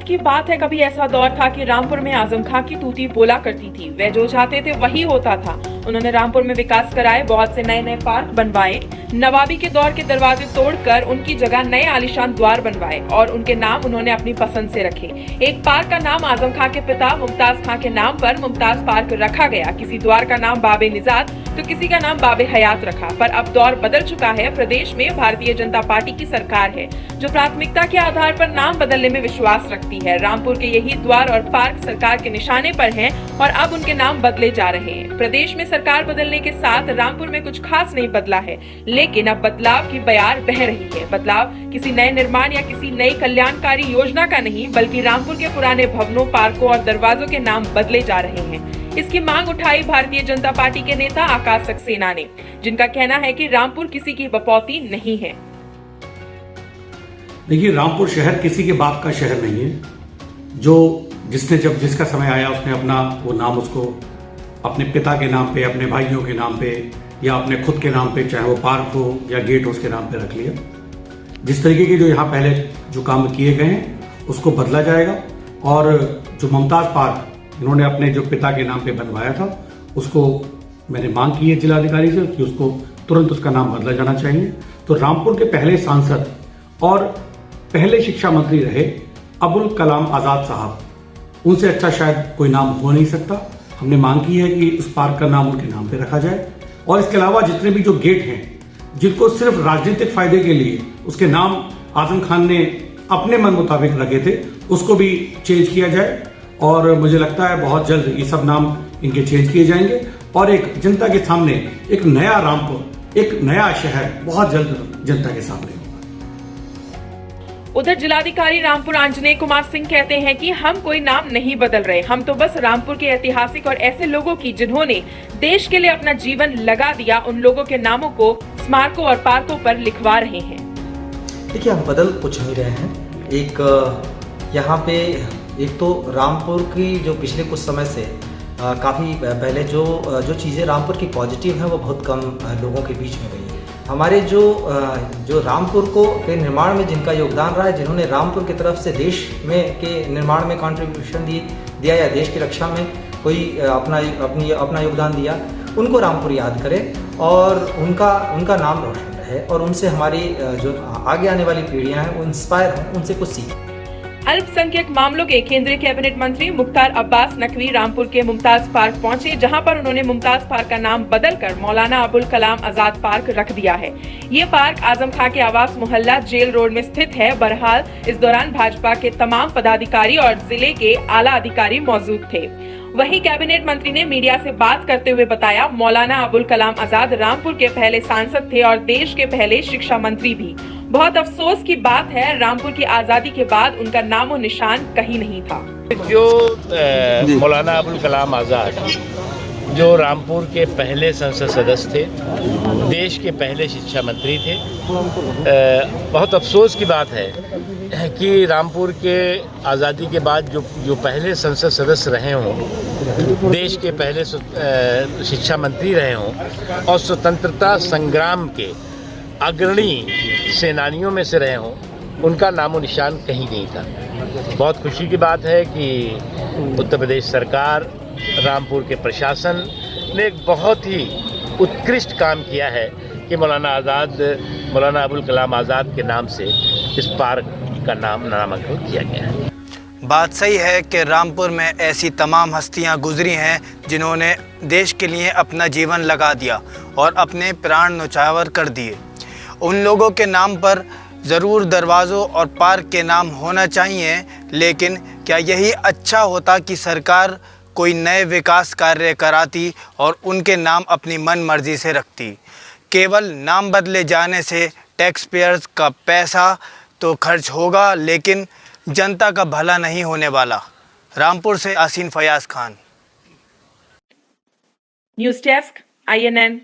वक्त की बात है, कभी ऐसा दौर था कि रामपुर में आजम खां की तूती बोला करती थी। वे जो चाहते थे वही होता था। उन्होंने रामपुर में विकास कराए, बहुत से नए नए पार्क बनवाए, नवाबी के दौर के दरवाजे तोड़कर उनकी जगह नए आलीशान द्वार बनवाए और उनके नाम उन्होंने अपनी पसंद से रखे। एक पार्क का नाम आजम खां के पिता मुमताज खां के नाम पर मुमताज पार्क रखा गया। किसी द्वार का नाम बाबे निजात तो किसी का नाम बाबे हयात रखा। पर अब दौर बदल चुका है। प्रदेश में भारतीय जनता पार्टी की सरकार है जो प्राथमिकता के आधार पर नाम बदलने में विश्वास रखती है। रामपुर के यही द्वार और पार्क सरकार के निशाने पर हैं और अब उनके नाम बदले जा रहे हैं। प्रदेश में सरकार बदलने के साथ रामपुर में कुछ खास नहीं बदला है, लेकिन अब बदलाव की बयार बह रही है। बदलाव किसी नए निर्माण या किसी नई कल्याणकारी योजना का नहीं, बल्कि रामपुर के पुराने भवनों, पार्कों और दरवाजों के नाम बदले जा रहे हैं। इसकी मांग उठाई भारतीय जनता पार्टी के नेता आकाश सक्सेना ने, जिनका कहना है कि रामपुर किसी की बपौती नहीं है। देखिए, रामपुर शहर किसी के बाप का शहर नहीं है। जिसने जब जिसका समय आया उसने अपना वो नाम उसको अपने पिता के नाम पे, अपने भाइयों के नाम पे या अपने खुद के नाम पे, चाहे वो पार्क हो या गेट हो, उसके नाम पे रख लिया। जिस तरीके के जो यहाँ पहले जो काम किए गए हैं उसको बदला जाएगा और जो मुमताज पार्क इन्होंने अपने जो पिता के नाम पे बनवाया था उसको मैंने मांग की है जिलाधिकारी से कि उसको तुरंत उसका नाम बदला जाना चाहिए। तो रामपुर के पहले सांसद और पहले शिक्षा मंत्री रहे अबुल कलाम आजाद साहब, उनसे अच्छा शायद कोई नाम हो नहीं सकता। हमने मांग की है कि उस पार्क का नाम उनके नाम पे रखा जाए और इसके अलावा जितने भी जो गेट हैं जिनको सिर्फ राजनीतिक फायदे के लिए उसके नाम आजम खान ने अपने मन मुताबिक रखे थे उसको भी चेंज किया जाए और मुझे लगता है बहुत जल्द ये सब नाम इनके चेंज किए जाएंगे और एक जनता के सामने एक नया रामपुर, एक नया शहर बहुत जल्द जनता के सामने होगा। उधर जिलाधिकारी रामपुर आंजनेय कुमार सिंह कहते हैं कि हम कोई नाम नहीं बदल रहे, हम तो बस रामपुर के ऐतिहासिक और ऐसे लोगों की जिन्होंने देश के लिए अपना जीवन लगा दिया, उन लोगों के नामों को स्मारकों और पार्कों पर लिखवा रहे हैं। देखिए, हम बदल कुछ नहीं रहे हैं। यहाँ पे एक तो रामपुर की जो पिछले कुछ समय से काफ़ी पहले जो चीज़ें रामपुर की पॉजिटिव हैं वो बहुत कम लोगों के बीच में गई है। हमारे जो रामपुर के निर्माण में जिनका योगदान रहा है, जिन्होंने रामपुर की तरफ से देश में के निर्माण में कंट्रीब्यूशन दिया या देश की रक्षा में कोई अपना योगदान दिया, उनको रामपुर याद करे और उनका नाम रोशन रहे और उनसे हमारी जो आगे आने वाली पीढ़ियां हैं वो इंस्पायर हों, उनसे कुछ सीखें। अल्पसंख्यक मामलों के केंद्रीय कैबिनेट मंत्री मुख्तार अब्बास नकवी रामपुर के मुमताज पार्क पहुंचे, जहां पर उन्होंने मुमताज पार्क का नाम बदलकर मौलाना अबुल कलाम आजाद पार्क रख दिया है। ये पार्क आजम खां के आवास मोहल्ला जेल रोड में स्थित है। बहरहाल इस दौरान भाजपा के तमाम पदाधिकारी और जिले के आला अधिकारी मौजूद थे। वहीं कैबिनेट मंत्री ने मीडिया से बात करते हुए बताया, मौलाना अबुल कलाम आजाद रामपुर के पहले सांसद थे और देश के पहले शिक्षा मंत्री भी। बहुत अफसोस की बात है, रामपुर की आजादी के बाद उनका नामो निशान कहीं नहीं था। जो मौलाना अबुल कलाम आजाद जो रामपुर के पहले संसद सदस्य थे, देश के पहले शिक्षा मंत्री थे, बहुत अफसोस की बात है कि रामपुर के आज़ादी के बाद जो पहले संसद सदस्य रहे हों, देश के पहले शिक्षा मंत्री रहे हों और स्वतंत्रता संग्राम के अग्रणी सेनानियों में से रहे हों, उनका नामो निशान कहीं नहीं था। बहुत खुशी की बात है कि उत्तर प्रदेश सरकार, रामपुर के प्रशासन ने एक बहुत ही उत्कृष्ट काम किया है कि मौलाना अबुल कलाम आज़ाद के नाम से इस पार्क का नामकरण किया गया है। बात सही है कि रामपुर में ऐसी तमाम हस्तियां गुजरी हैं जिन्होंने देश के लिए अपना जीवन लगा दिया और अपने प्राण न्यौछावर कर दिए। उन लोगों के नाम पर ज़रूर दरवाज़ों और पार्क के नाम होना चाहिए, लेकिन क्या यही अच्छा होता कि सरकार कोई नए विकास कार्य कराती और उनके नाम अपनी मन मर्जी से रखती? केवल नाम बदले जाने से टैक्स पेयर्स का पैसा तो खर्च होगा, लेकिन जनता का भला नहीं होने वाला। रामपुर से Aasin Fayaz Khan. News desk, INN।